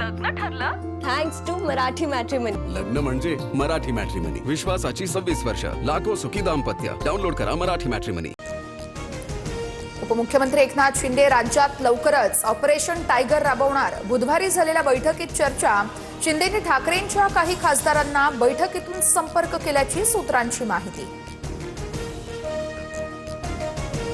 लग्न ठरलं thanks to Marathi matrimony. लग्न म्हणजे मराठी मॅट्रिमनी, विश्वासाची 26 वर्ष, लाखो सुखी दाम्पत्य। डाउनलोड करा मराठी मॅट्रिमनी। उपमुख्यमंत्री एकनाथ शिंदे राज्यात लवकरच ऑपरेशन टायगर राबवणार। बुधवारी झालेल्या बैठकीत चर्चा। शिंदेंनी ठाकरेंच्या काही खासदारांना बैठकीतून संपर्क केल्याची सूत्रांची माहिती।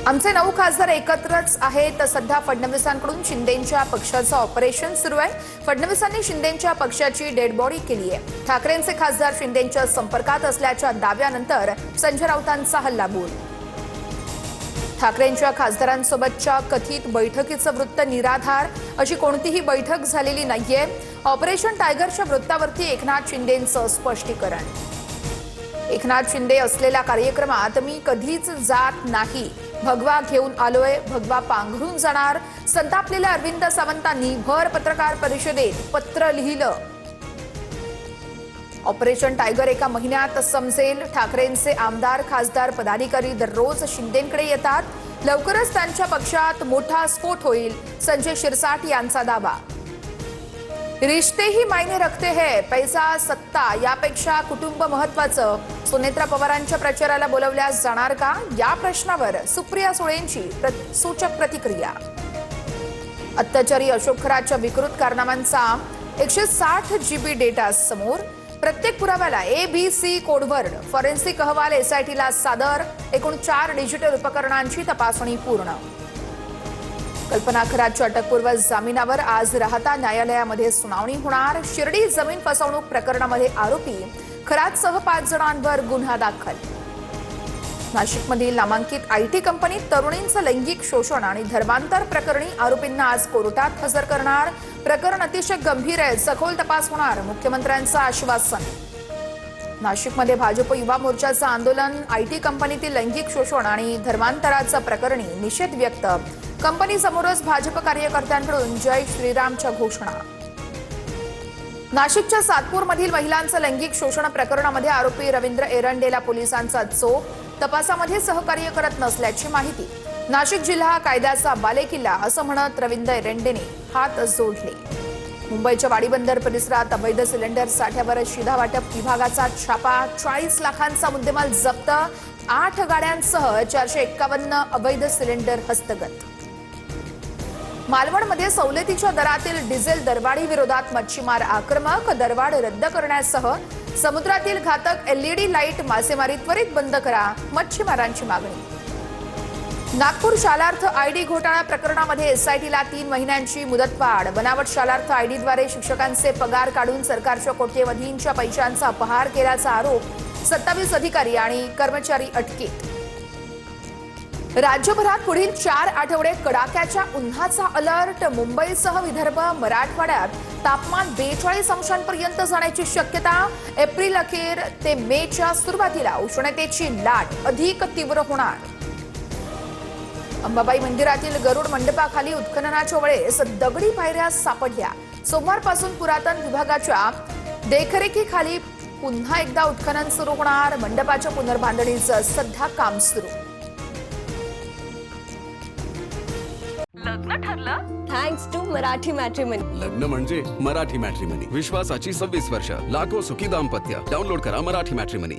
आमचे 9 खासदार एकत्रच आहेत। सध्या फडणवीसांकडून शिंदेंच्या पक्षाचं ऑपरेशन सुरू आहे। फडणवीसांनी शिंदेंच्या पक्षाची डेड बॉडी केली आहे। ठाकरेंचे खासदार शिंदेंच्या संपर्कात असल्याच्या दाव्यानंतर संजय राऊतांचा हल्लाबोल। ठाकरेंच्या खासदारांसोबतच्या कथित बैठकीचं वृत्त निराधार, अशी कोणतीही बैठक झालेली नाहीये। ऑपरेशन टायगरच्या वृत्तावरती एकनाथ शिंदेंचं स्पष्टीकरण। एकनाथ शिंदे असलेल्या कार्यक्रमात मी कधीच जात नाही। भगवा घेऊन आलोय, भगवा पांघरून जाणार। संतापलेल्या अरविंद सावंतांनी भर पत्रकार परिषदेत पत्र लिहिलं। ऑपरेशन टायगर एका महिन्यात समजेल। ठाकरेंचे आमदार, खासदार, पदाधिकारी दररोज शिंदेंकडे येतात। लवकरच त्यांच्या पक्षात मोठा स्फोट होईल, संजय शिरसाट यांचा दावा। रिश्ते ही मायने रखते हैं, पैसा सत्ता यापेक्षा कुटुंब महत्वाचं। सुनेत्रा पवारांच्या प्रचाराला बोलवल्या जाणार का, या प्रश्नावर सुप्रिया सुळेंची सूचक प्रतिक्रिया। अत्याचारी अशोक खराच्या विकृत कारनाम्यांचा 160 GB डेटा समोर। प्रत्येक पुराव्याला ABC कोडवर्ड। फॉरेन्सिक अहवाल SITला सादर। एकूण 4 डिजिटल उपकरणांची तपासणी पूर्ण। कल्पना खराच्या अटकपूर्व जामिनावर आज राहता न्यायालयामध्ये सुनावणी होणार। शिर्डी जमीन फसवणूक प्रकरणामध्ये आरोपी खरातसह 5 जणांवर गुन्हा दाखल। नाशिकमधील नामांकित IT कंपनीत तरुणींचं लैंगिक शोषण आणि धर्मांतर प्रकरणी आरोपींना आज कोर्टात हजर करणार। प्रकरण अतिशय गंभीर आहे, सखोल तपास होणार, मुख्यमंत्र्यांचं आश्वासन। नाशिकमध्ये भाजप युवा मोर्चाचं आंदोलन। IT कंपनीतील लैंगिक शोषण आणि धर्मांतराचं प्रकरणी निषेध व्यक्त। कंपनीसमोरच भाजप कार्यकर्त्यांकडून जय श्रीरामच्या घोषणा। नाशिकच्या सातपूरमधील महिलांचं लैंगिक शोषण प्रकरणामध्ये आरोपी रवींद्र एरंडेला पोलिसांचा चोप। तपासामध्ये सहकार्य करत नसल्याची माहिती। नाशिक जिल्हा कायद्याचा बालेकिल्ला असं म्हणत रवींद्र एरंडेने हात जोडले। मुंबईच्या वाडीबंदर परिसरात अवैध सिलेंडर साठ्यावर शिधावाटप विभागाचा छापा। 40 लाखांचा मुद्देमाल जप्त। 8 गाड्यांसह 451 अवैध सिलेंडर हस्तगत। मालवणमध्ये सवलतीच्या दरातील डिझेल दरवाढी विरोधात मच्छीमार आक्रमक। दरवाढ रद्द करण्यासह समुद्रातील घातक LED लाईट मासेमारी त्वरित बंद करा, मच्छीमारांची मागणी। नागपूर शालार्थ ID घोटाळा प्रकरणामध्ये SITला 3 महिन्यांची मुदतवाढ। बनावट शालार्थ IDद्वारे शिक्षकांचे पगार काढून सरकारच्या कोट्यवधींच्या पैशांचा अपहार केल्याचा आरोप। 27 अधिकारी आणि कर्मचारी अटकेत। राज्यभरात पुढील 4 आठवडे कडाक्याच्या उन्हाचा अलर्ट। मुंबईसह विदर्भ, मराठवाड्यात तापमान 42 अंशांपर्यंत जाण्याची शक्यता। एप्रिल अखेर ते मेच्या सुरुवातीला उष्णतेची लाट अधिक तीव्र होणार। अंबाबाई मंदिरातील गरुड मंडपाखाली उत्खननाच्या वेळेस दगडी पायऱ्या सापडल्या। सोमवारपासून पुरातन विभागाच्या देखरेखीखाली पुन्हा एकदा उत्खनन सुरू होणार। मंडपाच्या पुनर्बांधणीचं सध्या काम सुरू। लग्न ठरलं थँक्स टू मराठी मॅट्रिमनी। लग्न म्हणजे मराठी मॅट्रिमनी, विश्वासाची 26 वर्ष, लाखो सुखी दाम्पत्य। डाउनलोड करा मराठी मॅट्रिमनी।